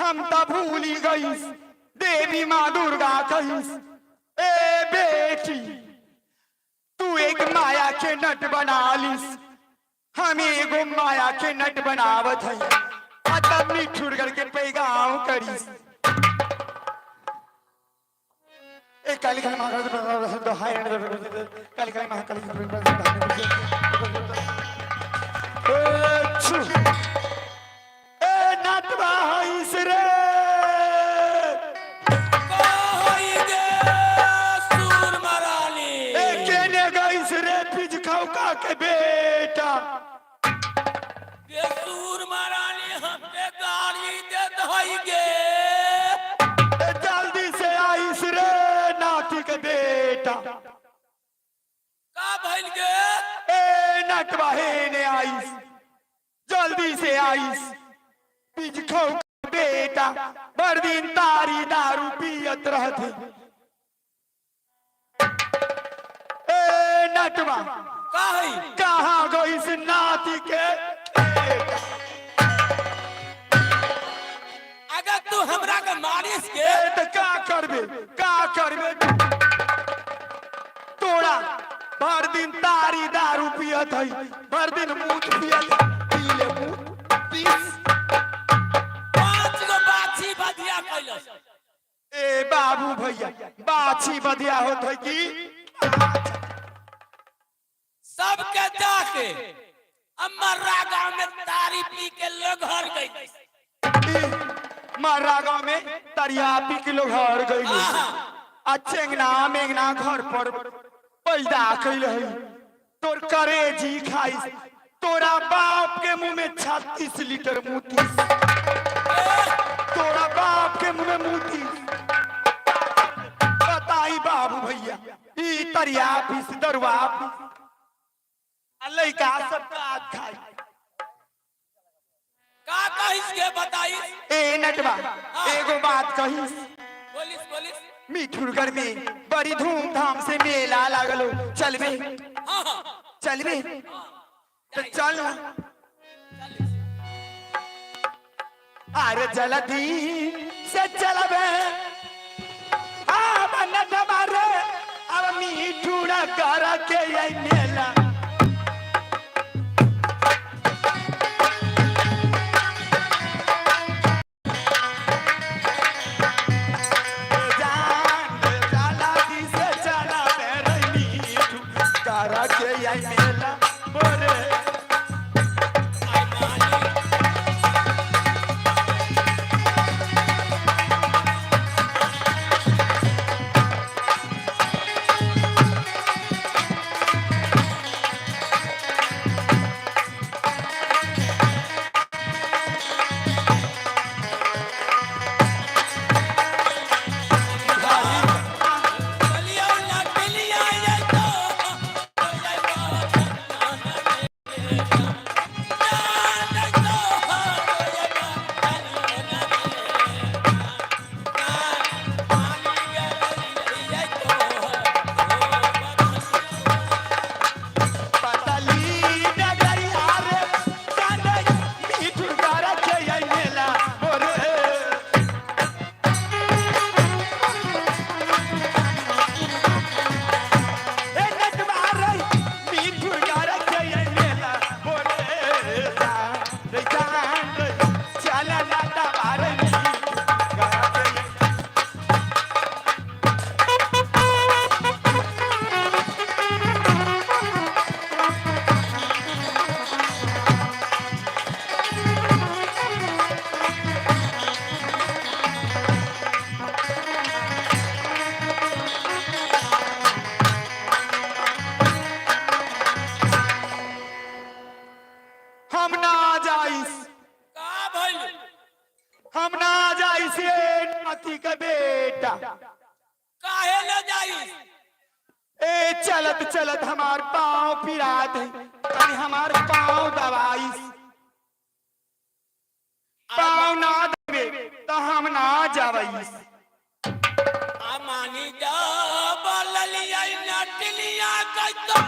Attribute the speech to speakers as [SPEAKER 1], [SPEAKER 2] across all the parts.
[SPEAKER 1] हम तो भूली गई देवी माँ दुर्गा कहीस। ए बेटी तू एक माया के नट बना लीस, हम एगो माया के नट बनावत है। तब मिठुर करके पैगाम करीस। ए काली काली महाकाली दोहाई काली काली महाकाली ए नटवा हईस रे
[SPEAKER 2] सूर मराली
[SPEAKER 1] ए केने गईस रे पिज खौका के बेटा।
[SPEAKER 2] ये सूर मराली हमके गाली दे दई गे।
[SPEAKER 1] जल्दी से आईस रे नाती के बेटा।
[SPEAKER 2] का भइल गे?
[SPEAKER 1] ए नटवा हेने आईस, जल्दी से आईस। पिज खौका बेटा बड़ दिन तारी दारू पियत रहते। ए नटवा
[SPEAKER 2] का है?
[SPEAKER 1] कहाँ गईस नाती के बेटा?
[SPEAKER 2] अगर तू हमरा के मारिस के
[SPEAKER 1] ए तो का करबे तोड़ा भर दिन तारी दारू पियत है, भर दिन मूत पियत पीले मूत पीस।
[SPEAKER 2] 5 गो बाछी बधिया कैलस।
[SPEAKER 1] ए बाबू भैया बाछी बधिया होत है कि
[SPEAKER 2] सबके जाके अमरा गांव में तारी पी के लोग हर गई।
[SPEAKER 1] मारा गाँव में तरिया पी के लोग हर गई। आ चेंगना मेंगना घर पर पैदा कैल है। तोर करेजी खाइस, तोरा बाप के मुंह में 36 लीटर मुतीस, तोरा बाप के मुंह में मुतीस। बताई बाबू भैया ई तरिया पीस दरुआ पीस लइका सब का खाई।
[SPEAKER 2] का कहिस के बताई?
[SPEAKER 1] ए नटवा एगो बात कहिस।
[SPEAKER 2] बोलिस
[SPEAKER 1] मिठुरगढ़ में बड़ी धूमधाम से मेला लागलो, चलबे?
[SPEAKER 2] हां
[SPEAKER 1] चलबे तो चल ना। अरे जल्दी से चलबे आ मन मारे अब मिठुरगढ़ के ये मेला। हम ना जाई से नाती का बेटा।
[SPEAKER 2] काहे ले जाई?
[SPEAKER 1] ए चलत चलत हमार पाँव पिरात है, तनी हमार पाँव दवाई। पाँव ना दबे तो हम ना जावई।
[SPEAKER 2] मानी जा बोललिया नटलिया कतो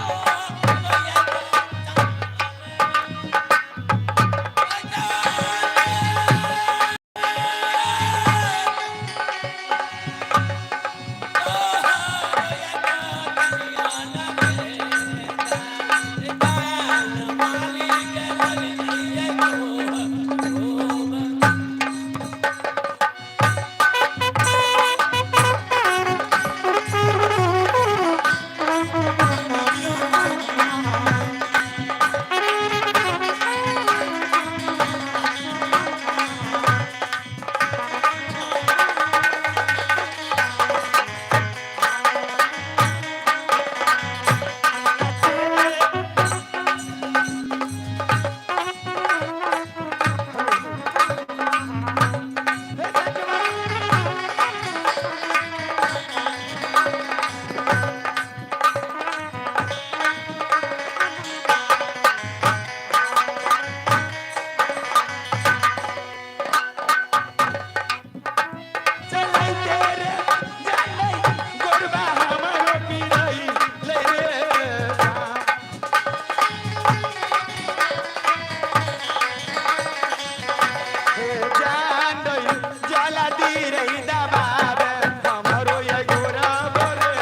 [SPEAKER 1] दई जाला दी रही दबावे हमरो ये गोरा बोले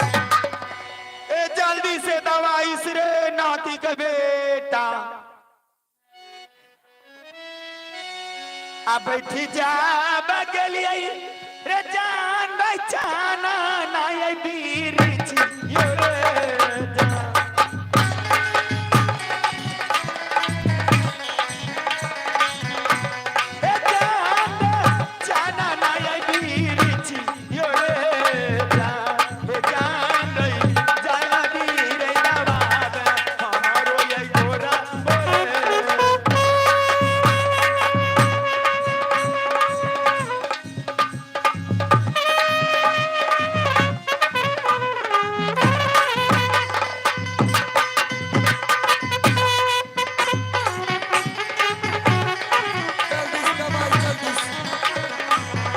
[SPEAKER 1] ए जल्दी से दवाई रे नाती का बेटा अब बैठी जा बगलिए रे जान बचाना ना ये बीर छी यो रे जान। ए जान बचाना ना ये बीर छी यो रे जान। ए जान रे जाला दी रे दबावे हमारो ये गोरा बोले
[SPEAKER 3] जल्दी से दबाई जल्दी से।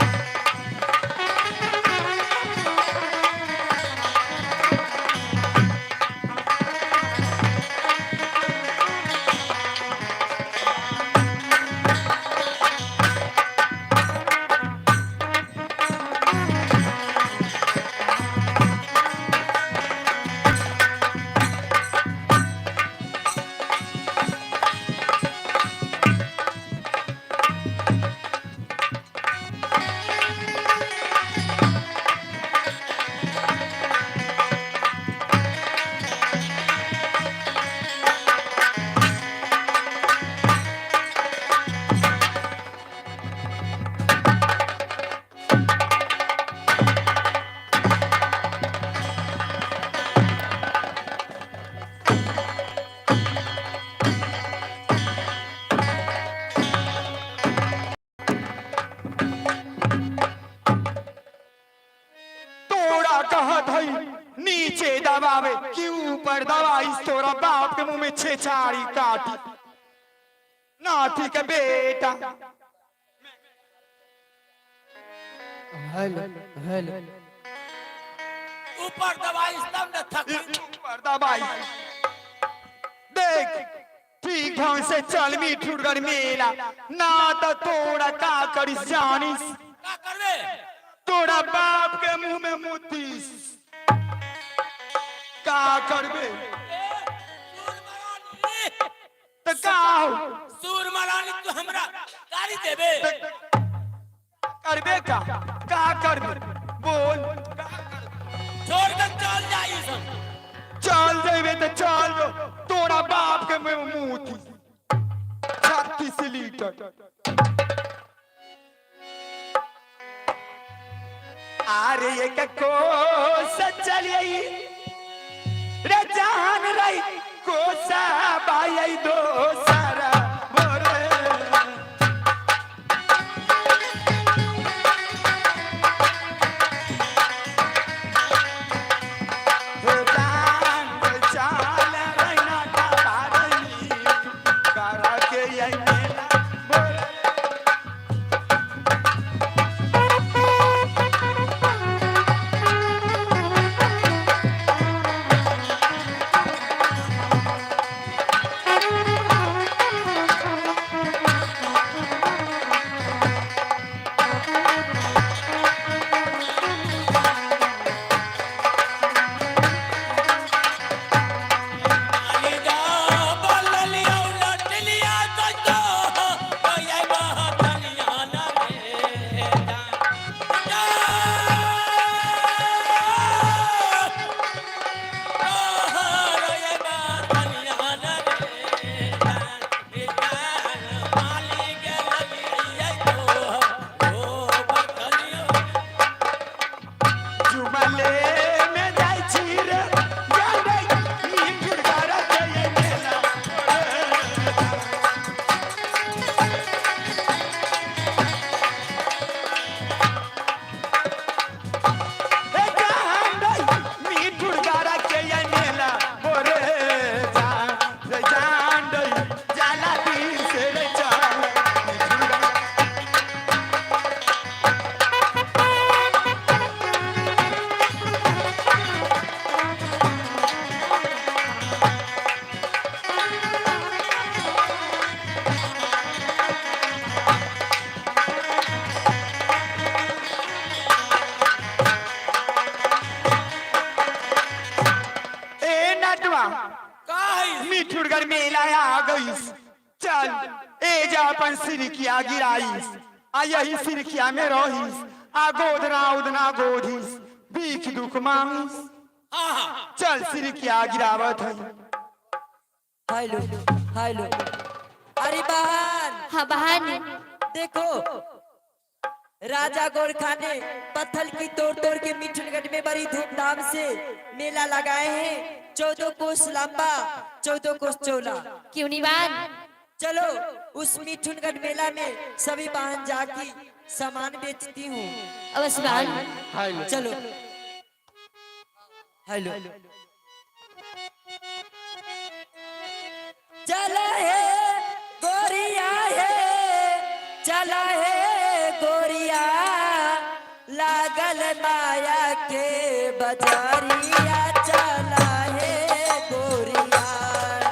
[SPEAKER 1] तोड़ा कहत हई नीचे दबावे कि ऊपर दवाई तोरा बाप के मुंह में छेछाड़ी काटी नाती के बेटा
[SPEAKER 3] हेलो हेलो
[SPEAKER 2] ऊपर दवाई तब न थक
[SPEAKER 1] ऊपर दवाई देख ठीक ढंग से चल मिठुरगढ़ मेला ना तो तोड़ा का करिस जानिस
[SPEAKER 2] का करबे
[SPEAKER 1] तोड़ा बाप के मुंह में मुतीस का करबे तो का हो
[SPEAKER 2] सूर मरानी तू हमरा गाड़ी देबे
[SPEAKER 1] करबे का करबे बोल का करबे?
[SPEAKER 2] छोड़ के चल जाई सन
[SPEAKER 1] चल जेबे तो चल जो तोरा बाप के मुंह में मुती 36 लीटर अरे ये को चलिए रे जान रही को सा बाई दो सारा बोरे हे जान चाल रहना का बारही करा के ये मेला बोरे मिठुनगर मेला आ गईस। चल ए जा अपन सिरकिया गिराईस, आ यही सिरकिया में रहीस, आ गोदना उदना गोधीस, भीख दुख मांगीस।
[SPEAKER 2] हाँ हाँ
[SPEAKER 1] चल सिरकिया गिरावत है।
[SPEAKER 3] हेलो हेलो, अरे बहन,
[SPEAKER 4] हाँ बहन,
[SPEAKER 3] देखो राजा गोरखा ने पत्थर की तोड़ तोड़ के मिठुनगढ़ में बड़ी धूमधाम से मेला लगाए हैं। 14 कोस लंबा, 14 कोस चौड़ा।
[SPEAKER 4] क्यों नहीं बहन?
[SPEAKER 3] चलो उस मिठुनगढ़ मेला में सभी बहन जाके सामान बेचती हूँ।
[SPEAKER 4] अवश्य बहन।
[SPEAKER 3] चलो हेलो, चला है गोरिया है, चला है गोरिया, लागल माया के बजारिया, चला है गोरिया,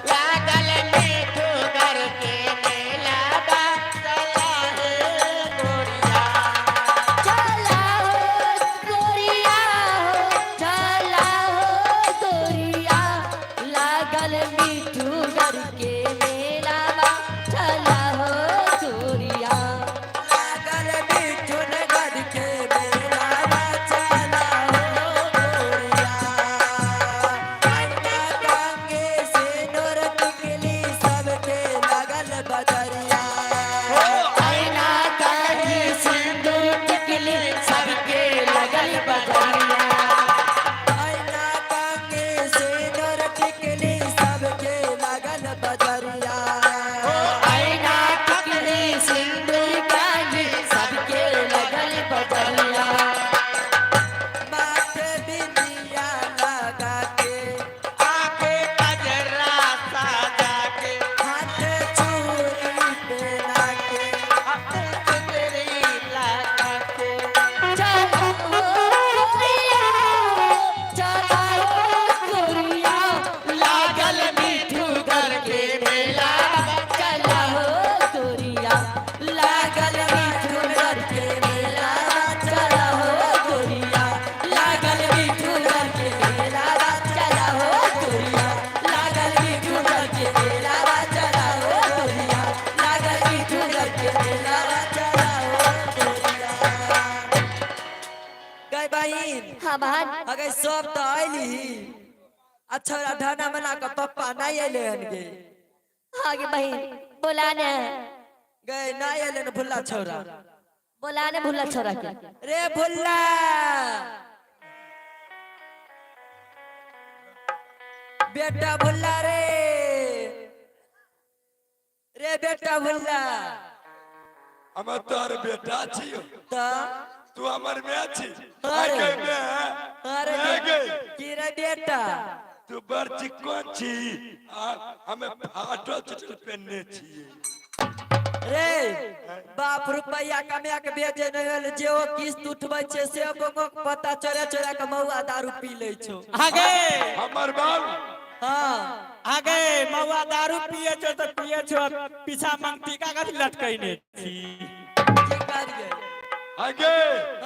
[SPEAKER 4] लागल मिठुनगर के मेला बा, चला है गोरिया, चला हो गोरिया हो, चला हो गोरिया, लागल मिठुनगर के मेला बा, चला हो गोरिया,
[SPEAKER 3] लागल मिठुनगढ़ के मेला, चला हो गोरिया, अन्ना कांगे से नोर टिकली सबके लगल बजरिया,
[SPEAKER 4] आईना काढ़ी सिंदूर टिकली सबके लगल बजरिया,
[SPEAKER 3] अन्ना कांगे से नोर टिकली सबके लगल बजरिया,
[SPEAKER 4] आईना टिकली सिंदूर काढ़ी सबके लगल बजरिया,
[SPEAKER 3] माथे बिंदिया लगा के,
[SPEAKER 2] आके कजरा साजा के
[SPEAKER 3] हाथ चूड़ी पहना के,
[SPEAKER 2] तेरी लगा के
[SPEAKER 4] चला हो गोरिया, चला हो गोरिया, लागल मिठुनगर के मेला, चला हो गोरिया, लागल मिठुनगर के मेला, चला हो गोरिया, लागल मिठुनगर के मेला, चला हो गोरिया, लागल मिठुनगर के मेला, चला हो गोरिया, लागल मिठुनगर के मेला, चला हो गोरिया।
[SPEAKER 3] गए बहिन,
[SPEAKER 4] हाँ बहन।
[SPEAKER 3] अगर सब तो आईली, अच्छा ढाना मना का पप्पा नहीं आइले हनगे,
[SPEAKER 4] आगे बहन बोला ने,
[SPEAKER 3] गए नहीं आइले न भुल्ला छोरा,
[SPEAKER 4] बोला ने भूला छोरा के।
[SPEAKER 3] रे भुल्ला, बेटा भुल्ला रे, रे बेटा भुल्ला,
[SPEAKER 5] हम तोर बेटा छियो,
[SPEAKER 3] तो
[SPEAKER 5] तू हमर में छी।
[SPEAKER 3] अरे।
[SPEAKER 5] आगे में
[SPEAKER 3] अरे
[SPEAKER 5] आगे
[SPEAKER 3] की रे बेटा,
[SPEAKER 5] तू बड़ चिकन छी, हमें फाटो चटल पहनने छिए।
[SPEAKER 3] रे बाप रुपया कमा के भेजे नहीं होल, जे ओ किस्त उठबै छे से बंगक पता चोरा चोरा के मौआ दारू पी ले छो।
[SPEAKER 2] आगे
[SPEAKER 5] हमर बाबू
[SPEAKER 3] हाँ
[SPEAKER 2] आगे मौआ दारू पिए छो तो पिए छो, पीछा मांगती का कथी लटकैने छी।
[SPEAKER 3] ठीक करिए,
[SPEAKER 5] आगे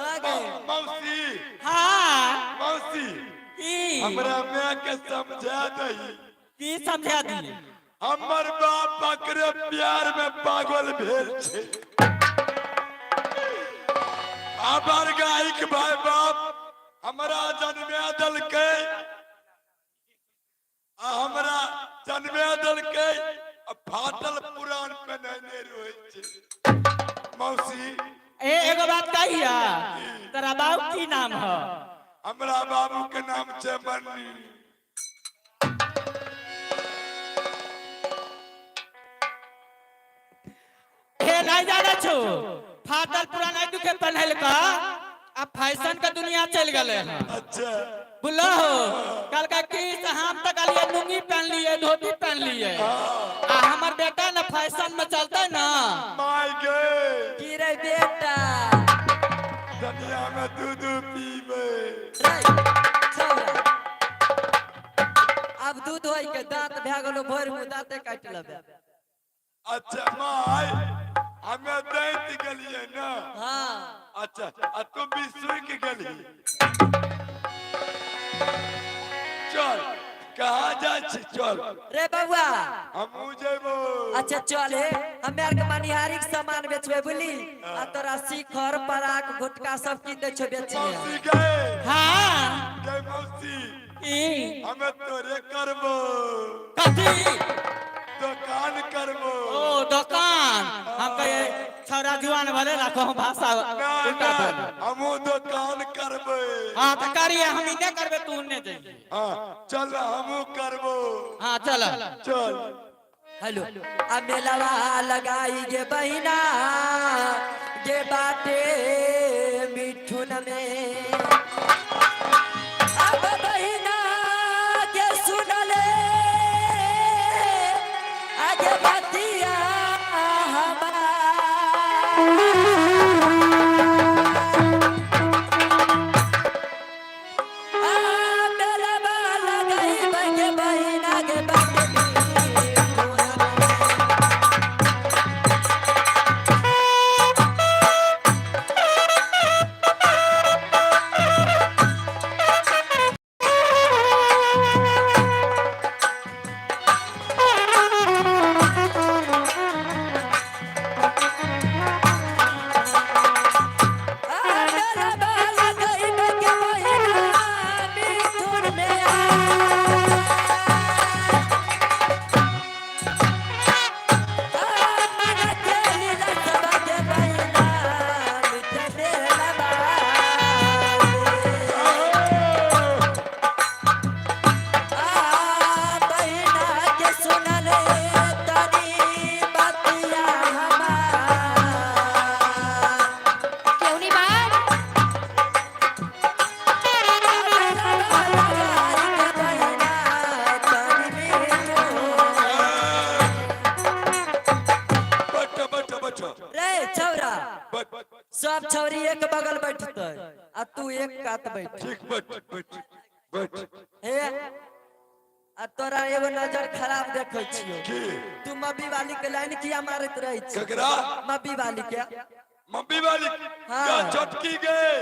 [SPEAKER 3] आगे।
[SPEAKER 5] मौसी
[SPEAKER 2] हाँ
[SPEAKER 5] मौसी
[SPEAKER 2] की
[SPEAKER 5] हमरा में के समझा दही,
[SPEAKER 2] की समझा दी।
[SPEAKER 5] हमर बाप बकरे प्यार में पागल भेल छे। आबर गायक भाई बाप हमरा जन्मे दलकै, हमरा जन्मे दलकै, फाटल पुराण पे नहीं रोए छे। मौसी
[SPEAKER 2] एगो बात कहिया, तेरा बाबू की नाम है?
[SPEAKER 5] हमरा बाबू के नाम छे मन्नी।
[SPEAKER 2] हे नहीं जाने छो, फाटल पुराना दुखे पहनल का, अब फैशन का दुनिया चल गए हैं।
[SPEAKER 5] अच्छा
[SPEAKER 2] बुला हो कल का की हम तक लिए लुंगी पहन लिए, धोती पहन लिए, आ हमार बेटा ना फैशन में चलता है ना।
[SPEAKER 5] माय गे
[SPEAKER 3] की रे बेटा,
[SPEAKER 5] दुनिया में दूध पीबे।
[SPEAKER 3] रे छोरा, अब दूध होई के दांत भे गेलो, भोर में दांते काट लेबे।
[SPEAKER 5] अच्छा माय हमें दैत गलिए ना।
[SPEAKER 3] हाँ
[SPEAKER 5] अच्छा आ तू भी सुई के गली। चल कहाँ जा छी चल
[SPEAKER 3] रे बउआ
[SPEAKER 5] हमू जेबो
[SPEAKER 3] अच्छा चल हे हमे आर के मनिहारी के सामान बेचबे बुली आ तोरा शिखर पराक गुटका सब कीन दे छो बेचिए
[SPEAKER 5] मौसी गए
[SPEAKER 2] हाँ
[SPEAKER 5] गए मौसी
[SPEAKER 2] ई
[SPEAKER 5] हमें तोरे करबो
[SPEAKER 2] कथी
[SPEAKER 5] दुकान करबो
[SPEAKER 2] ओ दुकान हम कहे छौरा जुआन भले रखो भाषा
[SPEAKER 5] ना
[SPEAKER 2] उल्टा
[SPEAKER 5] ना
[SPEAKER 2] बोल
[SPEAKER 5] हमू दुकान करबे
[SPEAKER 2] हाँ तो करिए हम इन्हें करबे तू उन्हें जाइए
[SPEAKER 5] हाँ चल हमू करबो
[SPEAKER 2] हाँ चल
[SPEAKER 5] चल
[SPEAKER 3] हेलो आ मेलावा लगाई गे बहिना गे बाटे मिठुन में अब बहिना के सुनले आगे बतिया
[SPEAKER 4] क्यों नहीं बात
[SPEAKER 5] बच्चा बच्चा बच्चा
[SPEAKER 3] रे छौरा
[SPEAKER 5] बच
[SPEAKER 3] सब छौरी एक बगल बैठते आ तू एक कात बैठ
[SPEAKER 5] ठीक बच बच बच
[SPEAKER 3] हे आ तोरा एगो नजर खराब देखे छियो
[SPEAKER 5] की
[SPEAKER 3] तू मब्बी वाली के लाइन किया मारत रही छी
[SPEAKER 5] ककरा
[SPEAKER 3] मब्बी वाली के
[SPEAKER 5] मम्मी वाली
[SPEAKER 3] हाँ।
[SPEAKER 5] क्या चटकी गए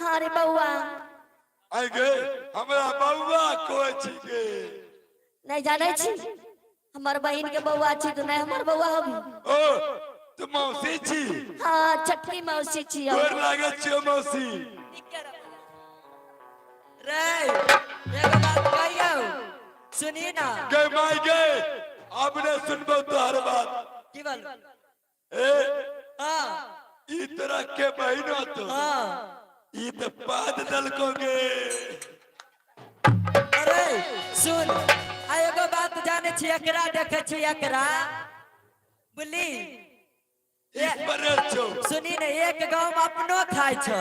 [SPEAKER 4] हाँ रे बउआ
[SPEAKER 5] आई गए हमरा बउआ कोई छी गे
[SPEAKER 4] नहीं जाने छी हमार बहन के बउआ छी तो नहीं हमार बउआ होगी
[SPEAKER 5] ओ तू मौसी छी
[SPEAKER 4] हाँ छठी मौसी छी हम।
[SPEAKER 5] गोर लागे छियो मौसी
[SPEAKER 3] रे एगो बात कहियो सुनी ना
[SPEAKER 5] गए माई गए अब ने सुनबो तोहर बात
[SPEAKER 3] की बोल
[SPEAKER 5] ए
[SPEAKER 3] हां
[SPEAKER 5] ई तरह के बहिनो तो
[SPEAKER 3] हां
[SPEAKER 5] ई तो बाद दलकोगे
[SPEAKER 3] अरे सुन आ एगो बात जाने छी एकरा देखे छी एकरा बुली
[SPEAKER 5] इस पर छो
[SPEAKER 3] सुनी ने एक गांव में अपनो खाय छै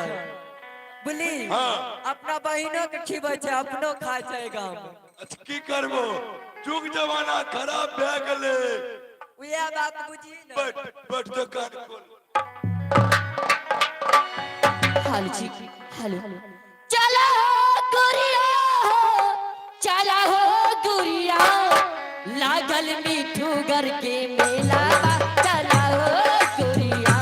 [SPEAKER 3] बुली
[SPEAKER 5] हाँ।
[SPEAKER 3] अपना बहिनो के खिबै छै अपनो खाय छै गांव में
[SPEAKER 5] अच्छा की करबो जुग जमाना खराब भए गेले
[SPEAKER 3] उहे बात बुझी ना
[SPEAKER 5] बट बट दुकान खोल
[SPEAKER 4] हेलो जी हेलो चलो गुरिया चला हो गुरिया लागल मिठू घर के मेला चला हो गुरिया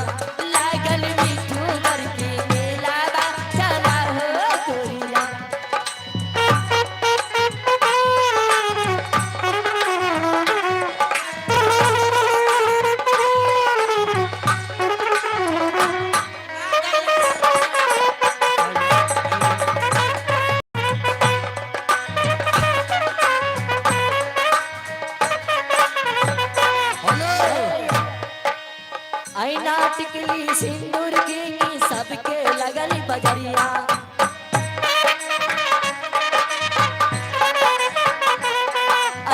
[SPEAKER 4] लागल मिठू घर के मेला चला हो गुरिया ऐना टिकली सिंदूर की सबके लगल बजरिया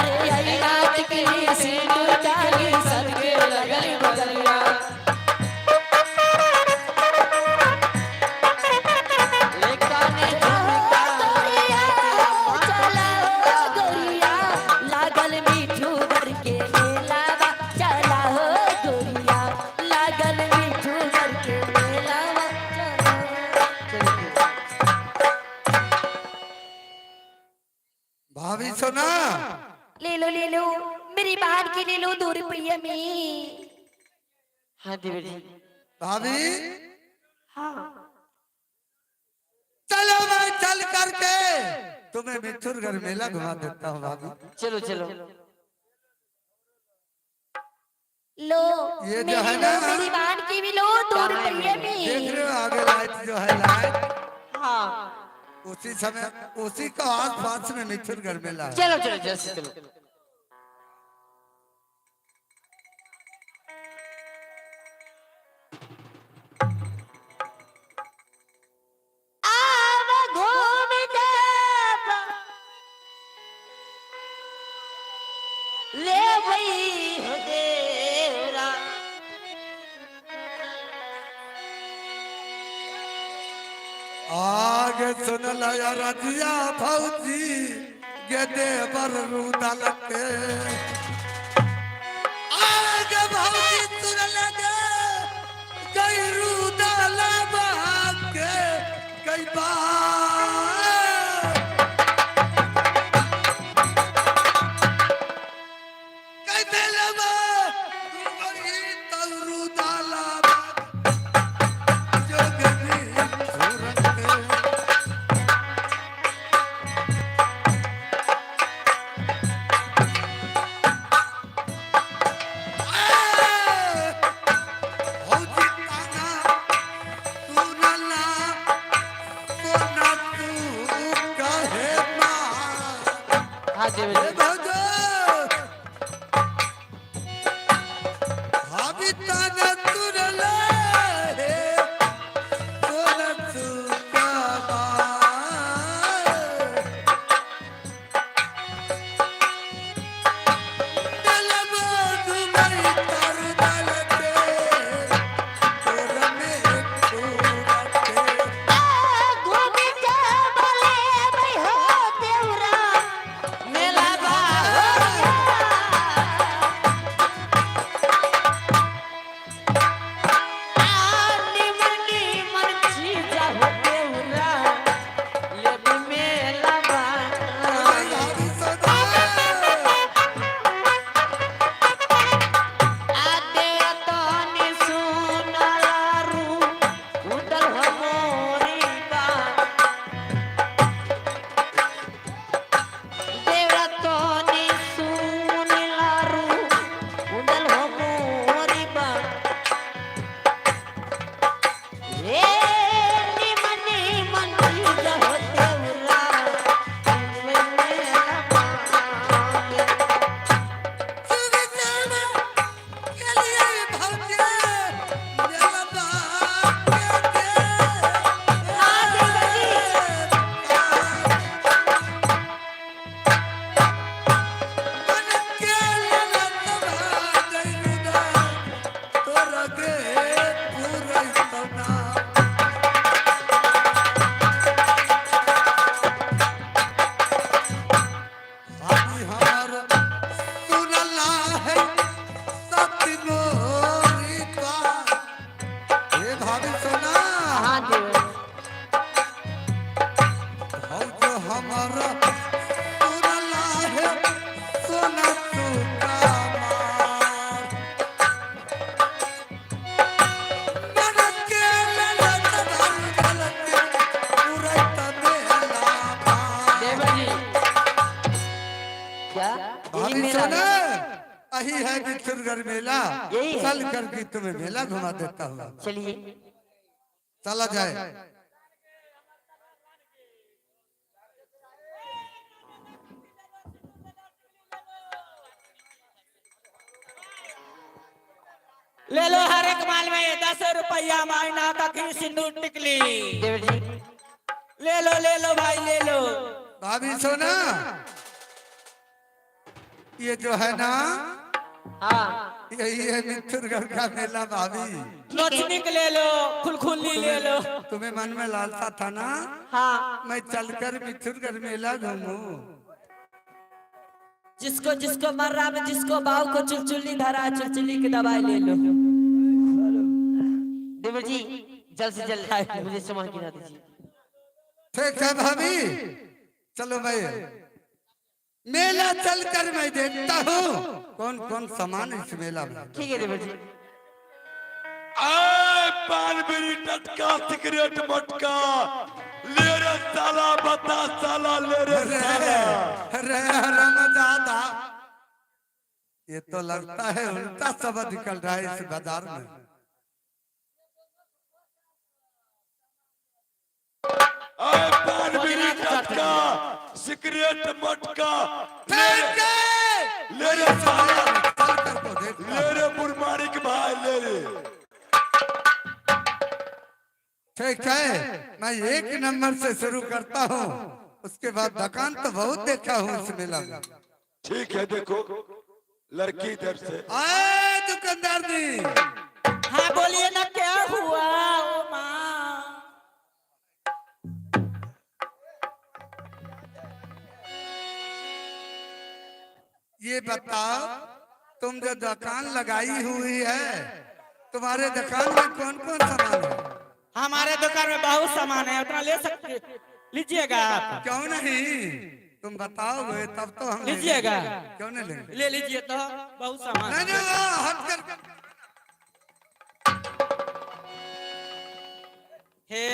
[SPEAKER 4] अरे ऐना टिकली सिंदूर की सबके लगल बजरिया लेकाने झुमका चला हो गोरिया लागल मिठू घर के मेला चला हो गोरिया लागल मिठू घर के मेला
[SPEAKER 6] भाभी सुना
[SPEAKER 4] ले लो मेरी बहन की ले लो 2 रुपये में
[SPEAKER 2] हाँ देवी जी
[SPEAKER 6] भाभी
[SPEAKER 4] हाँ
[SPEAKER 6] चलो मैं चल करके तुम्हें मिथुरगढ़ मेला घुमा देता हूँ भाभी।
[SPEAKER 3] चलो चलो
[SPEAKER 4] लो
[SPEAKER 6] ये जो
[SPEAKER 4] मेरी
[SPEAKER 6] है
[SPEAKER 4] लो
[SPEAKER 6] ना,
[SPEAKER 4] मेरी बहन की भी लो 2 रुपये
[SPEAKER 6] देख
[SPEAKER 4] में।
[SPEAKER 6] रहे हो आगे लाइट जो है लाइट,
[SPEAKER 3] हाँ
[SPEAKER 6] उसी समय उसी का आस पास में मिथुरगढ़ मेला है।
[SPEAKER 3] चलो चलो जल्दी चलो।
[SPEAKER 4] आव घूम जाब ले वही हो देवरा।
[SPEAKER 6] आगे सुन लया रजिया भौजी गे देवर रूदल के। आगे भौजी सुन लगे गई रूदल के कई बार कई बेलवा दुबई तल रूदल जोगनी सूरत के।
[SPEAKER 3] हाँ देवर जी
[SPEAKER 4] घूम जाब ले वही हो देवरा। मेला बा निमन निमन चीज हो देवरा ले भी मेला बा। आते तनी सुनलारू उदल हमोरी बा। देवरा तनी सुनलारू उदल हमोरी बा। ए निमन निमन चीज हो देवरा ले मेला बा।
[SPEAKER 6] भाभी सोना
[SPEAKER 3] हाँ देवर
[SPEAKER 6] हौ जो हमारा सुनला है सोना सुका मार। मन के ललत धर गलत उरत मेला पार।
[SPEAKER 3] देवर जी क्या
[SPEAKER 6] भाभी सोना यही है मिथुरगढ़ मेला।
[SPEAKER 3] यही है।
[SPEAKER 6] चल करके तुम्हें मेला घुमा देता हूँ।
[SPEAKER 3] चलिए
[SPEAKER 6] चला जाए।
[SPEAKER 2] ले लो हर एक माल में 10 रुपया महीना का की सिंदूर टिकली।
[SPEAKER 3] देवर जी
[SPEAKER 2] ले लो भाई ले लो।
[SPEAKER 6] भाभी सोना ये जो है ना,
[SPEAKER 3] हाँ
[SPEAKER 6] यही है मिथुरगढ़ का मेला भाभी।
[SPEAKER 2] नोचनिक ले लो, खुलखुली ले लो।
[SPEAKER 6] तुम्हें मन में लालसा था ना,
[SPEAKER 3] हाँ
[SPEAKER 6] मैं चलकर मिथुरगढ़ मेला घूमूं।
[SPEAKER 3] जिसको जिसको मर रहा है, जिसको बाव को चुलचुली धरा, चुलचुली की दवाई ले लो। देवर जी जल्द से जल्द मुझे सामान गिरा दीजिए।
[SPEAKER 6] ठीक है भाभी, चलो मैं मेला चलकर मैं देखता हूँ कौन कौन सामान इस मेला में।
[SPEAKER 3] ठीक है देवर जी।
[SPEAKER 5] आए पान बीड़ी टटका सिगरेट मटका ले रे साला बता साला ले रे साला।
[SPEAKER 6] अरे रमजादा, ये तो लगता है उल्टा शब्द निकल रहा है इस बाजार में।
[SPEAKER 5] आए पान बीड़ी गुटखा सिगरेट मटका ले रे साला,
[SPEAKER 6] चल कर तो देख।
[SPEAKER 5] ले रे बुरमानिक भाई ले रे।
[SPEAKER 6] ठीक है, मैं एक नंबर से शुरू करता हूँ, उसके बाद दुकान तो बहुत देखा हूँ इस मेला में।
[SPEAKER 5] ठीक है देखो लड़की इधर से।
[SPEAKER 6] आए दुकानदार जी,
[SPEAKER 2] हाँ बोलिए ना क्या हुआ ओ माँ।
[SPEAKER 6] ये बताओ तुम जो दुकान लगाई हुई है, तुम्हारे दुकान में कौन कौन सामान है?
[SPEAKER 2] हमारे दुकान में बहुत सामान है, उतना ले सकते लीजिएगा आप।
[SPEAKER 6] क्यों नहीं, तुम बताओगे तब तो हम
[SPEAKER 2] लीजिएगा।
[SPEAKER 6] लेंगे। क्यों नहीं लेंगे?
[SPEAKER 2] ले लीजिए तो बहुत सामान
[SPEAKER 6] नहीं
[SPEAKER 2] है।
[SPEAKER 6] नहीं, वो हट कर।
[SPEAKER 2] हे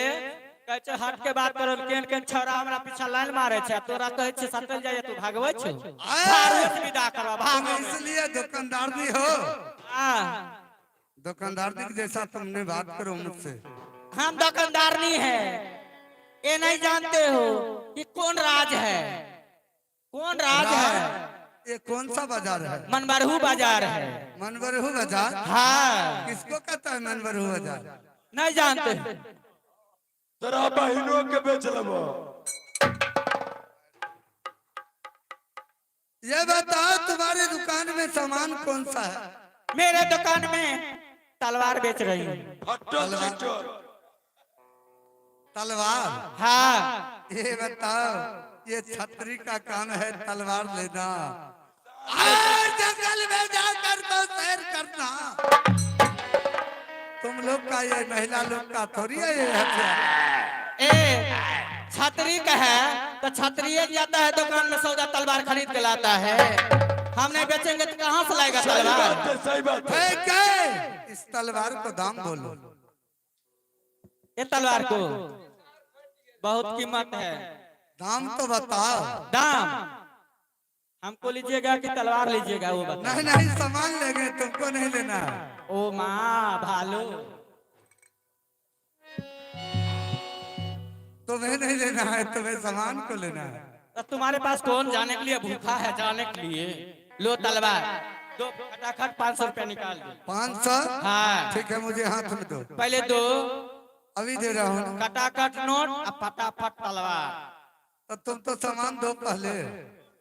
[SPEAKER 2] कहै छै हट के बात करो, केन केन छौरा हमरा पीछा लाइन मारे छै, तोरा कहै छै सटल जाय तू भागबै छौ। भागवे से विदा करवा
[SPEAKER 6] तुम
[SPEAKER 2] भागो।
[SPEAKER 6] इसलिए दुकानदार भी हो,
[SPEAKER 2] हाँ
[SPEAKER 6] दुकानदार जी जैसा तुमने बात करो मुझसे।
[SPEAKER 2] हम दुकानदार नहीं है, ये नहीं जानते हो कि कौन राज है, कौन राज है।
[SPEAKER 6] ये कौन सा बाजार है?
[SPEAKER 2] मनबरहू बाजार है।
[SPEAKER 6] मनबरहू बाजार?
[SPEAKER 2] हाँ
[SPEAKER 6] किसको कहता है मनबरहू बाजार?
[SPEAKER 2] नहीं जानते।
[SPEAKER 5] तेरा बहनों के बेच लबो।
[SPEAKER 6] ये बताओ तुम्हारे दुकान में सामान कौन सा है?
[SPEAKER 2] मेरे दुकान में तलवार बेच रही हूँ।
[SPEAKER 5] हट्टल चिट्टर।
[SPEAKER 6] तलवार?
[SPEAKER 2] हाँ
[SPEAKER 6] ये बताओ, ये छतरी का काम है तलवार लेना, जंगल में जाकर तो सैर करना। तुम लोग का ये महिला लोग का थोड़ी है ये हथियार।
[SPEAKER 2] ए छतरी का है तो छतरी जाता है दुकान में सौदा तलवार खरीद के लाता है। हम नहीं बेचेंगे तो कहाँ से लाएगा तलवार?
[SPEAKER 5] सही बात है।
[SPEAKER 6] ठीक है, इस तलवार को दाम बोलो।
[SPEAKER 2] ये तलवार को बहुत कीमत है।
[SPEAKER 6] दाम तो बताओ।
[SPEAKER 2] दाम हमको लीजिएगा कि तलवार लीजिएगा वो बताओ।
[SPEAKER 6] नहीं नहीं, सामान लेंगे, तुमको नहीं लेना है।
[SPEAKER 2] ओ माँ भालू,
[SPEAKER 6] तुम्हें नहीं लेना है, तुम्हें सामान को लेना है।
[SPEAKER 2] तो तुम्हारे पास कौन जाने के लिए भूखा है? जाने के लिए लो तलवार, दो फटाफट 500 रुपया निकाल दो।
[SPEAKER 6] 500?
[SPEAKER 2] हाँ
[SPEAKER 6] ठीक है, मुझे हाथ में दो।
[SPEAKER 2] पहले दो
[SPEAKER 6] अभी दे रहा हूँ।
[SPEAKER 2] कटाकट नोट और फटाफट तलवार।
[SPEAKER 6] तो तुम तो सामान दो पहले।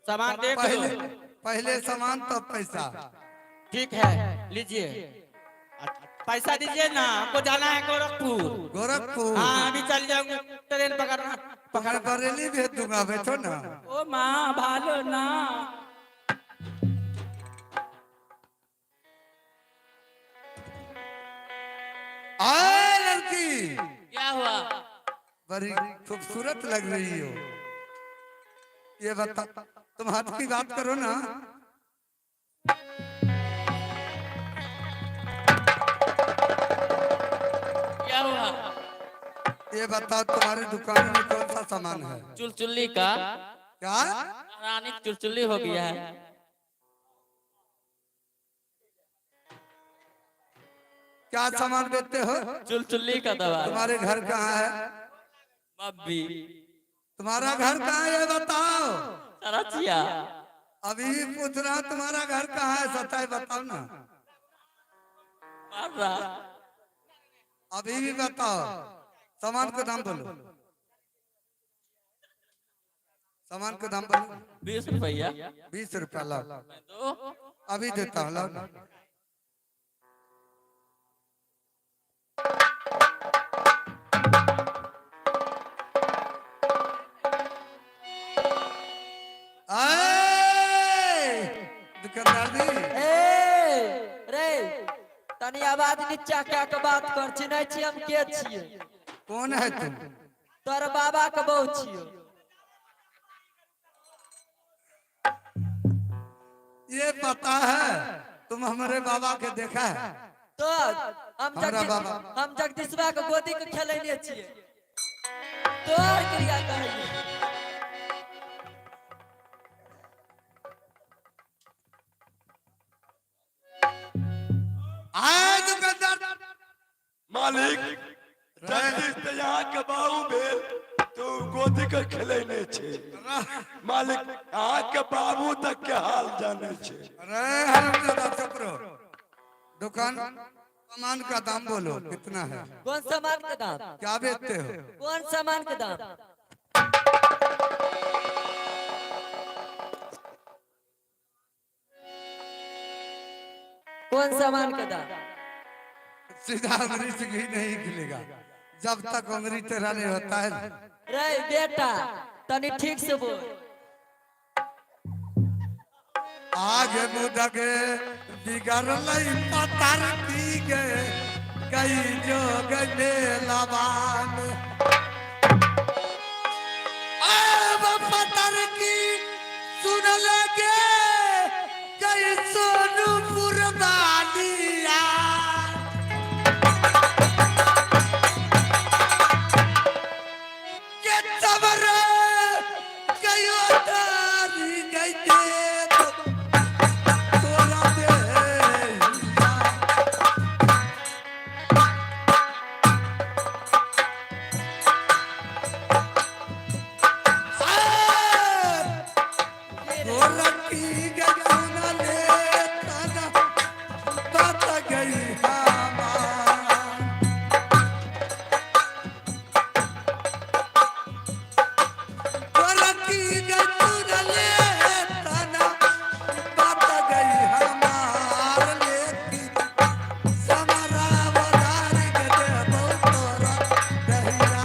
[SPEAKER 2] सामान देख
[SPEAKER 6] पहले
[SPEAKER 2] लो।
[SPEAKER 6] पहले सामान तो पैसा।
[SPEAKER 2] ठीक है लीजिए, पैसा दीजिए ना, हमको जाना है गोरखपुर।
[SPEAKER 6] गोरखपुर?
[SPEAKER 2] हाँ अभी चल जाऊंगा, ट्रेन पकड़ना।
[SPEAKER 6] पकड़ बरेली भेज दूंगा, बैठो ना।
[SPEAKER 2] ओ माँ भालो ना।
[SPEAKER 6] आए लड़की,
[SPEAKER 2] क्या हुआ?
[SPEAKER 6] बड़ी खूबसूरत लग रही हो। ये बता, तुम हाथ की बात करो ना।
[SPEAKER 2] क्या हुआ?
[SPEAKER 6] ये बताओ तुम्हारी दुकान में कौन सा सामान है?
[SPEAKER 2] चुलचुल्ली का
[SPEAKER 6] क्या?
[SPEAKER 2] रानी चुलचुल्ली हो गया है।
[SPEAKER 6] क्या सामान बेचते हो?
[SPEAKER 2] चुलचुल्ली का दवा।
[SPEAKER 6] तुम्हारे घर कहाँ है?
[SPEAKER 2] मब्बी
[SPEAKER 6] तुम्हारा घर कहाँ है ये बताओ।
[SPEAKER 2] सरचिया।
[SPEAKER 6] अभी भी पूछ रहा तुम्हारा घर कहाँ है, सच्चाई बताओ ना। अभी भी बताओ, सामान का दाम बोलो। सामान का दाम बोलो।
[SPEAKER 2] 20 रुपया।
[SPEAKER 6] 20 रुपया लाओ।
[SPEAKER 2] दो
[SPEAKER 6] अभी देता हूँ, लाओ ना। दुकानदार जी,
[SPEAKER 3] रे तनी आवाज नीचा क्या के बात कर छी? नहीं छी हम के छिए?
[SPEAKER 6] कौन है तुम?
[SPEAKER 3] तोर बाबा के बहू छियो।
[SPEAKER 6] ये पता है तुम हमारे बाबा के देखा है?
[SPEAKER 3] तो
[SPEAKER 6] हमारा बाबा।
[SPEAKER 3] हम जगदीशवा के गोदी के खेलेने छिए। तोर क्रिया कहिए
[SPEAKER 6] आए दुकानदार
[SPEAKER 5] मालिक जल्दी से यहाँ के बाबू भेल तू गोदी के खेले नहीं छे मालिक यहाँ के बाबू तक के हाल जाने छे
[SPEAKER 6] अरे हरामजादा चुप रहो। दुकान सामान का दाम बोलो कितना है?
[SPEAKER 3] कौन सामान का दाम
[SPEAKER 6] क्या बेचते हो?
[SPEAKER 3] कौन सामान का दाम कौन सामान का दाम
[SPEAKER 6] सीधा अंगुरी से घी नहीं खिलेगा जब तक अंगुरी तेरा नहीं होता है।
[SPEAKER 3] रे बेटा तनी ठीक से बोल
[SPEAKER 6] आगे मुदगे बिगड़ल पतर की गे कई जो गले लबान अब पतर की सुन लगे कई सोनू पुरदानिया के तबर कई उतारी गई तोरा दे तोरा की गजुना ले तना बात गई हमार तोरा की गजुना ले तना बात गई हमार लेकिन समरा वधार के देबो तोरा दहिया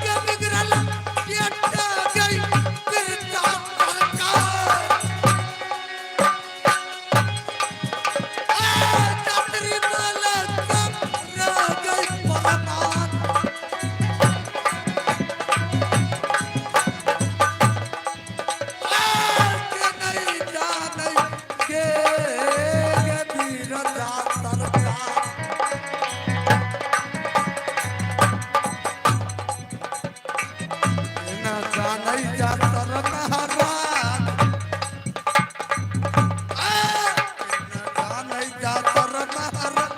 [SPEAKER 6] के बिगड़ल केटा गई तेरा सरकार छतरी वाला सब रह गई पहमान के नहीं जाने के वीरता सरकार न जाने जा सर महाराज न जाने जा सर महाराज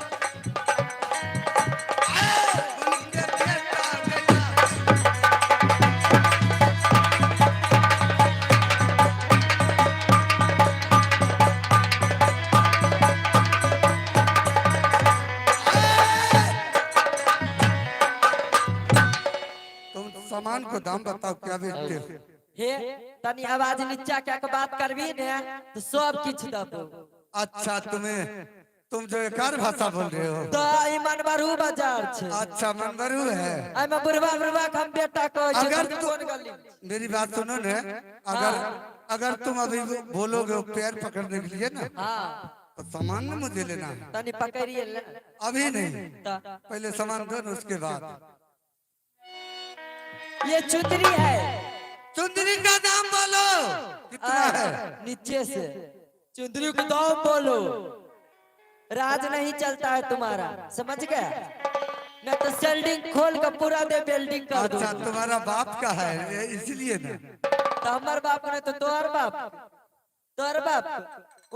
[SPEAKER 6] उनके बेटा गया तुम सामान को दाम बताओ क्या बेचते हो?
[SPEAKER 3] हे तनी आवाज नीचा क्या के बात करबी ने तो सब कुछ दबो
[SPEAKER 6] अच्छा तुम जो एकार भाषा बोल रहे हो।
[SPEAKER 3] तो ई मनबरू बाजार छे
[SPEAKER 6] अच्छा मनबरू है।
[SPEAKER 3] आई में बुढ़वा बुढ़वा हम बेटा को
[SPEAKER 6] अगर
[SPEAKER 3] कौन गली
[SPEAKER 6] मेरी बात सुनो ने अगर तुम अभी बोलोगे पैर पकड़ने के लिए ना
[SPEAKER 3] हां
[SPEAKER 6] तो सामान ना मुझे लेना है
[SPEAKER 3] तनी पकड़िए ले
[SPEAKER 6] अभी नहीं
[SPEAKER 3] तो
[SPEAKER 6] पहले सामान दो ना उसके बाद
[SPEAKER 3] ये चुंदरी है
[SPEAKER 6] चुंदरी का दाम बोलो कितना है?
[SPEAKER 3] नीचे से चुंदरी का दाम बोलो राज नहीं चलता है तुम्हारा समझ गया न तो सेल्डिंग खोल कर पूरा दे बिल्डिंग कर दो
[SPEAKER 6] अच्छा तुम्हारा बाप का है ये इसलिए ना
[SPEAKER 3] तो हमार बाप ने तो तोहर बाप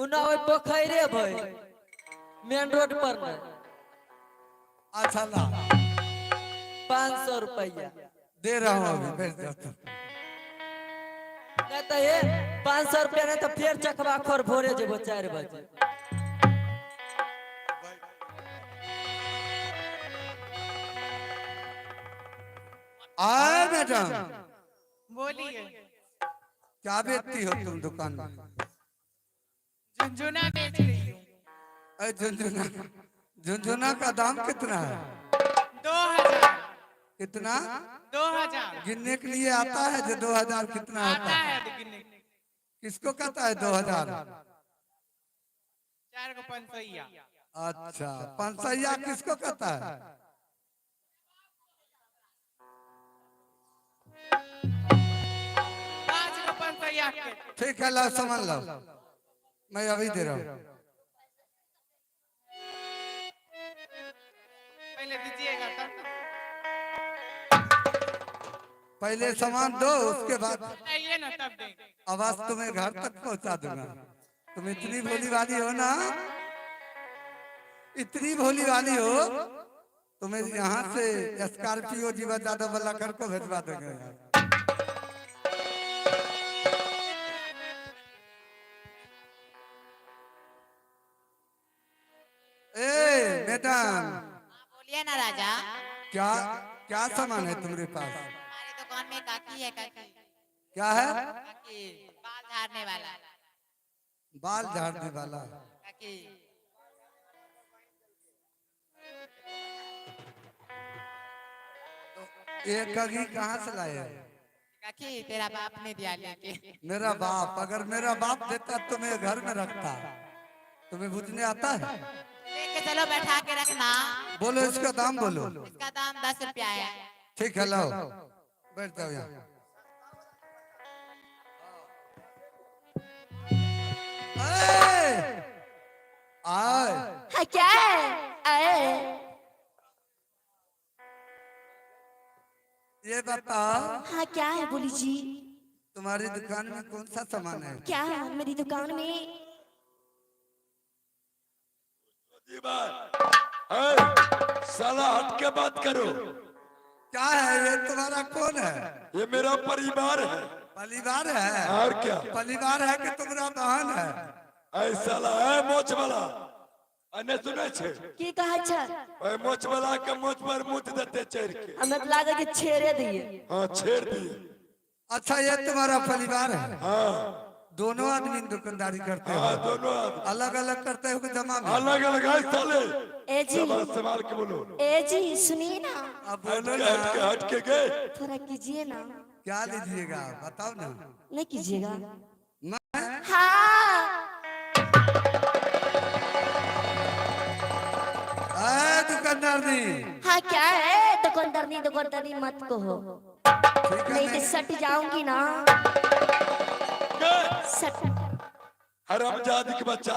[SPEAKER 3] उना ओइ पोखरे भई मेन रोड पर में
[SPEAKER 6] अच्छा ला
[SPEAKER 3] 500 रुपया
[SPEAKER 6] दे रहा हूँ अभी बैठ जाओ तुम।
[SPEAKER 3] नहीं तो ये 500 रुपया नहीं तो फिर चकवा खोर भोरे जेबो 4 बजे
[SPEAKER 6] आए मैडम
[SPEAKER 7] बोलिए
[SPEAKER 6] क्या बेचती हो तुम दुकान में?
[SPEAKER 7] झुनझुना बेच रही हूँ
[SPEAKER 6] अरे झुनझुना झुनझुना का दाम कितना है?
[SPEAKER 7] 2000
[SPEAKER 6] कितना
[SPEAKER 7] 2000
[SPEAKER 6] गिनने के लिए आता है जो 2000 कितना
[SPEAKER 7] आता
[SPEAKER 6] होता है?
[SPEAKER 7] है लेकिन
[SPEAKER 6] किसको कहता है 2000?
[SPEAKER 7] 4 को 500
[SPEAKER 6] अच्छा 500 किसको कहता है?
[SPEAKER 7] 5 को 500 के
[SPEAKER 6] ठीक है लो समझ लो मैं अभी दे रहा हूँ।
[SPEAKER 7] पहले दीजिएगा तब तो।
[SPEAKER 6] पहले सामान दो, उसके बाद
[SPEAKER 7] आइए ना तब देंगे।
[SPEAKER 6] आवाज तुम्हें घर तक पहुंचा दूंगा। तुम इतनी भोली वाली हो ना, इतनी भोली वाली हो, तुम्हें यहाँ से स्कॉर्पियो जीवा दादा वाला घर को भेजवा देंगे यार। ए मैडम,
[SPEAKER 8] बोलिए ना राजा।
[SPEAKER 6] क्या क्या सामान है तुम्हारे पास?
[SPEAKER 8] हमारी दुकान में काकी है, काकी।
[SPEAKER 6] क्या है?
[SPEAKER 8] काकी बाल झाड़ने वाला।
[SPEAKER 6] बाल झाड़ने वाला।
[SPEAKER 8] काकी
[SPEAKER 6] ये कगी कहाँ से लाए हो?
[SPEAKER 8] काकी तेरा बाप ने दिया लेके।
[SPEAKER 6] मेरा बाप, अगर मेरा बाप देता तो मैं घर में रखता। तुम्हें बुझने आता है?
[SPEAKER 8] लेके चलो, बैठा के रखना।
[SPEAKER 6] बोलो इसका दाम बोलो।
[SPEAKER 8] इसका दाम 10 रुपया है।
[SPEAKER 6] ठीक है, लाओ बैठ जाओ यहाँ। आए
[SPEAKER 4] हाँ क्या है? आए
[SPEAKER 6] ये बताओ,
[SPEAKER 4] हाँ क्या है बोली जी?
[SPEAKER 6] तुम्हारी दुकान में कौन सा सामान है?
[SPEAKER 4] क्या है मेरी दुकान में?
[SPEAKER 5] जी बात है, साला हट के बात करो।
[SPEAKER 6] क्या है ये? तुम्हारा कौन है?
[SPEAKER 5] ये मेरा परिवार है।
[SPEAKER 6] परिवार है?
[SPEAKER 5] और क्या?
[SPEAKER 6] परिवार है कि तुम्हारा बहन है?
[SPEAKER 5] ऐ साला है मोच वाला, अने सुने छे?
[SPEAKER 4] की कहा छ?
[SPEAKER 5] ऐ मोच वाला के मोच पर मुत देते चढ़ के।
[SPEAKER 4] हमें तो लागे कि छेड़े दिए।
[SPEAKER 5] हाँ छेड़ दिए।
[SPEAKER 6] अच्छा ये तुम्हारा परिवार है?
[SPEAKER 5] हाँ
[SPEAKER 6] दोनों आदमी दुकानदारी करते
[SPEAKER 5] हाँ,
[SPEAKER 6] हो?
[SPEAKER 5] दोनों आदमी
[SPEAKER 6] अलग अलग करते हो कि जमा में?
[SPEAKER 5] अलग अलग है साले।
[SPEAKER 4] ए जी,
[SPEAKER 5] संभाल के बोलो।
[SPEAKER 4] ए जी सुनिए ना,
[SPEAKER 6] अब
[SPEAKER 5] हट
[SPEAKER 6] बोलो
[SPEAKER 5] के
[SPEAKER 6] ना,
[SPEAKER 5] हट के गए।
[SPEAKER 4] थोड़ा कीजिए ना।
[SPEAKER 6] क्या लीजिएगा बताओ ना।
[SPEAKER 4] नहीं कीजिएगा?
[SPEAKER 6] मैं
[SPEAKER 4] हाँ
[SPEAKER 6] दुकानदार नहीं।
[SPEAKER 4] हाँ क्या है? दुकानदारनी मत कहो,
[SPEAKER 6] ठीक है
[SPEAKER 4] नहीं तो
[SPEAKER 6] नहीं।
[SPEAKER 4] सट जाऊंगी ना। सट
[SPEAKER 5] हरामजादी के बच्चा,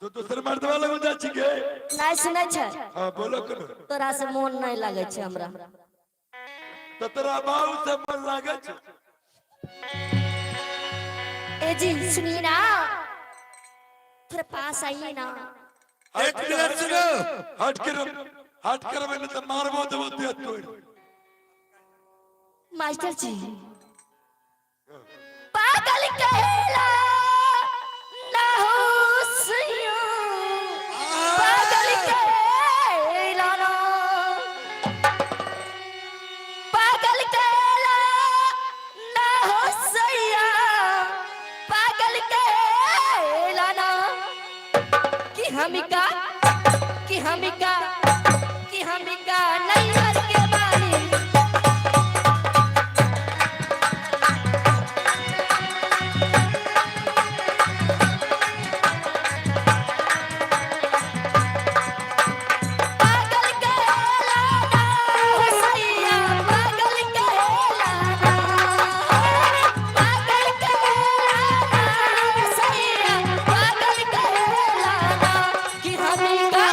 [SPEAKER 5] तो दूसरे मर्द वाला हो जा छिके।
[SPEAKER 4] नहीं सुने छ?
[SPEAKER 5] हाँ बोलो करो।
[SPEAKER 4] तोरा से मन नहीं लगे छ हमरा।
[SPEAKER 5] तो तेरा बाऊ से मन लागे छे।
[SPEAKER 4] ए जी सुनिए ना, थोड़ा पास आइए ना।
[SPEAKER 6] एक मिनट सुनो।
[SPEAKER 5] हट कर मैंने तो मारबो देबो दे तोड़।
[SPEAKER 4] मास्टर जी पागल कहेला ना होशियो, पागल कहेला ना, पागल कहेला ना होशियो, पागल कहेला ना कि हमिका नहीं हर के बानी। पागल कहेला ना होशिया, पागल कहेला ना, पागल कहेला ना होशिया, पागल कहेला ना कि हमिका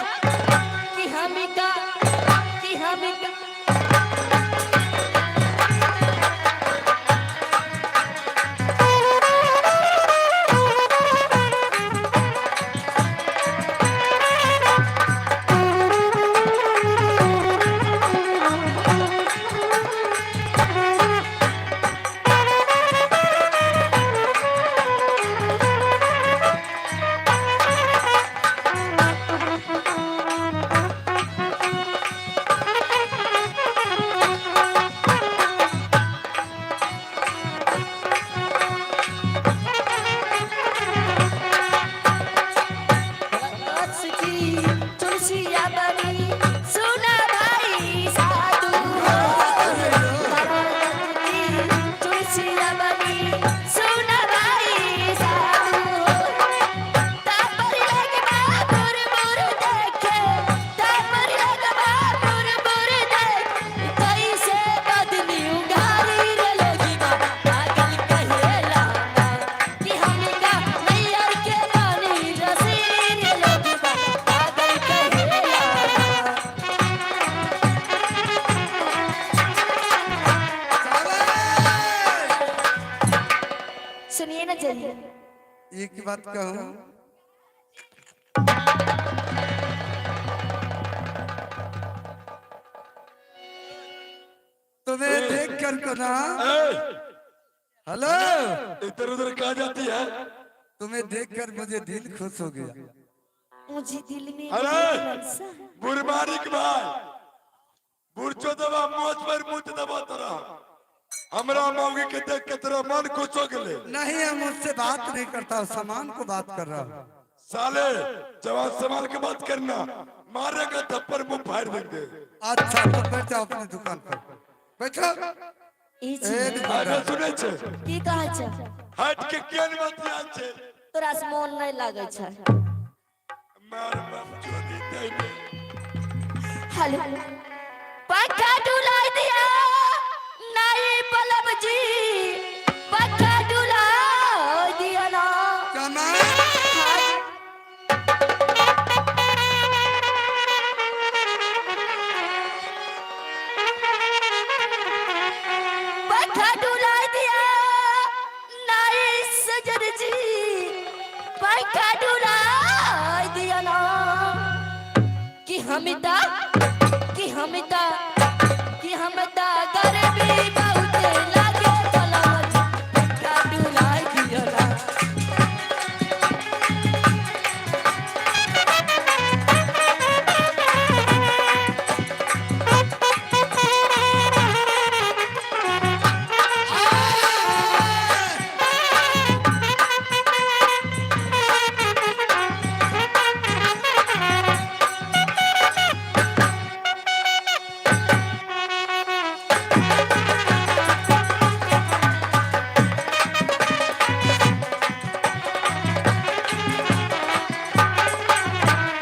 [SPEAKER 4] करिए।
[SPEAKER 6] एक बात कहूँ, तुम्हें देख कर को ना, हेलो,
[SPEAKER 5] इधर उधर कहा जाती है।
[SPEAKER 6] तुम्हें देखकर मुझे दिल खुश हो गया।
[SPEAKER 4] मुझे दिल में
[SPEAKER 5] अरे
[SPEAKER 4] लालसा है।
[SPEAKER 5] बुरबारिक भाई, बुरचो दबा मोच पर मुंह दबा तोरा, हमरा मौगी के देख के तेरा मन खुश हो गले।
[SPEAKER 6] नहीं, मैं मुझसे बात नहीं करता हूँ, सामान को बात कर रहा हूँ।
[SPEAKER 5] साले जवान संभाल के बात करना, मारेगा थप्पड़ मुंह फाड़ देंगे।
[SPEAKER 6] अच्छा तो बैठ जाओ अपनी दुकान पर, बैठो।
[SPEAKER 4] ई
[SPEAKER 6] ए
[SPEAKER 4] जी
[SPEAKER 5] अरे
[SPEAKER 6] दुकानदार,
[SPEAKER 5] सुने छे,
[SPEAKER 4] की कहै छै?
[SPEAKER 5] हट के केन बात याद छे,
[SPEAKER 4] तोरा से मोन नहीं लागे छै।
[SPEAKER 5] मार बाप चोदी देने।
[SPEAKER 4] हेलो, पंखा डुलाइ दिया नहीं बलब जी, पंखा डुलाइ दिया ना।
[SPEAKER 6] कमाल।
[SPEAKER 4] पंखा डुलाइ दिया नहीं सजन जी, पंखा डुलाइ दिया ना। कि हमिता गरमी बहुत लागे बलम जी, पंखा डुलाइ दिया ना।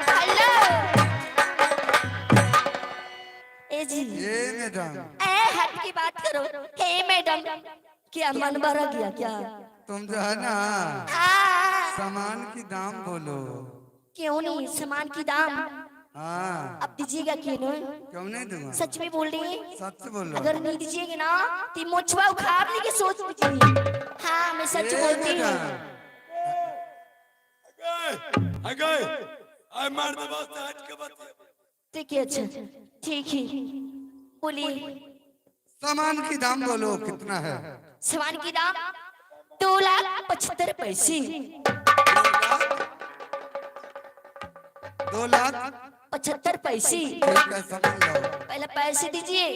[SPEAKER 4] हेलो, ए जी,
[SPEAKER 6] ये मैडम,
[SPEAKER 4] ए हट की बात करो। हे मैडम, क्या मन भर गया क्या?
[SPEAKER 6] तुम जो है ना,
[SPEAKER 4] हाँ,
[SPEAKER 6] सामान की दाम बोलो।
[SPEAKER 4] क्यों नहीं, सामान की दाम
[SPEAKER 6] हाँ,
[SPEAKER 4] अब दीजिएगा क्यों नहीं?
[SPEAKER 6] क्यों नहीं दूंगा?
[SPEAKER 4] सच में बोल रही है?
[SPEAKER 6] सच बोल रहा
[SPEAKER 4] अगर नहीं दीजिएगा ना तो मुझवा उखाड़ने की सोच लीजिए। हाँ, मैं सच बोलती हूँ।
[SPEAKER 5] अगए आई मार दे बस हट के बात।
[SPEAKER 4] ठीक है, अच्छा ठीक है, बोलिए।
[SPEAKER 6] सामान की दाम बोलो कितना है?
[SPEAKER 4] सामान की दाम 2,75,000 पैसे।
[SPEAKER 6] 2,75,000
[SPEAKER 4] पैसे।
[SPEAKER 6] ठीक है, समझ लो।
[SPEAKER 4] पहले पैसे दीजिए।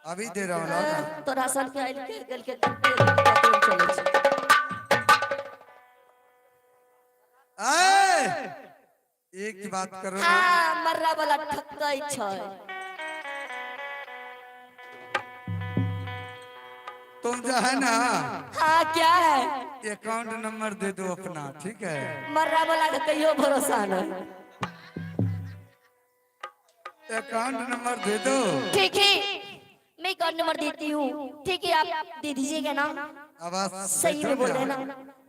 [SPEAKER 6] अभी दे रहा हूँ, लाओ ना।
[SPEAKER 4] तो राशन के आइल के गल के चले छी।
[SPEAKER 6] एक बात करो ना,
[SPEAKER 4] हाँ, मर्रा वाला ठक्कै छै।
[SPEAKER 6] तुम जो है ना,
[SPEAKER 4] हाँ, क्या है?
[SPEAKER 6] अकाउंट नंबर दे दो अपना, ठीक है?
[SPEAKER 4] मर्रा वाला का कहियो भरोसा नहीं।
[SPEAKER 6] अकाउंट नंबर दे दो।
[SPEAKER 4] ठीक है, मैं अकाउंट नंबर देती हूँ। ठीक है, आप दे दीजिएगा ना।
[SPEAKER 6] आवाज
[SPEAKER 4] सही में बोल रहे ना,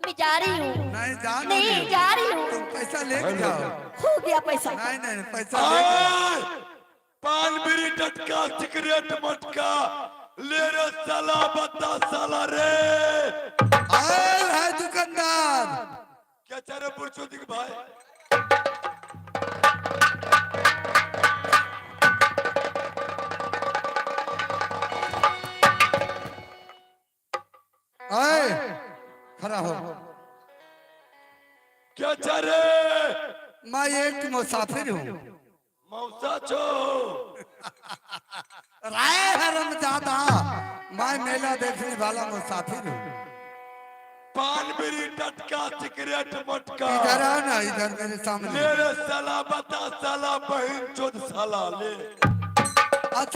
[SPEAKER 4] मैं जा रही हूँ।
[SPEAKER 6] नहीं जा
[SPEAKER 4] नहीं, जा रही हूँ।
[SPEAKER 6] तुम पैसा लेके जाओ।
[SPEAKER 4] हो गया पैसा।
[SPEAKER 6] नहीं पैसा लेके जाओ।
[SPEAKER 5] पान बीड़ी टटका सिगरेट मटका ले रे साला बता साला रे।
[SPEAKER 6] आयल है दुकानदार।
[SPEAKER 5] क्या चाह रहे पुरुषों भाई?
[SPEAKER 6] आए खड़ा हो।
[SPEAKER 5] क्या चाह रहे?
[SPEAKER 6] मैं एक मुसाफिर हूँ।
[SPEAKER 5] मौसा छो
[SPEAKER 6] राय हरमजादा, मैं मेला देखने वाला मुसाफिर हूँ।
[SPEAKER 5] पान बीड़ी टटका सिगरेट मटका
[SPEAKER 6] इधर आओ ना, इधर मेरे सामने।
[SPEAKER 5] ले रे साला बता साला बहन चोद साला ले।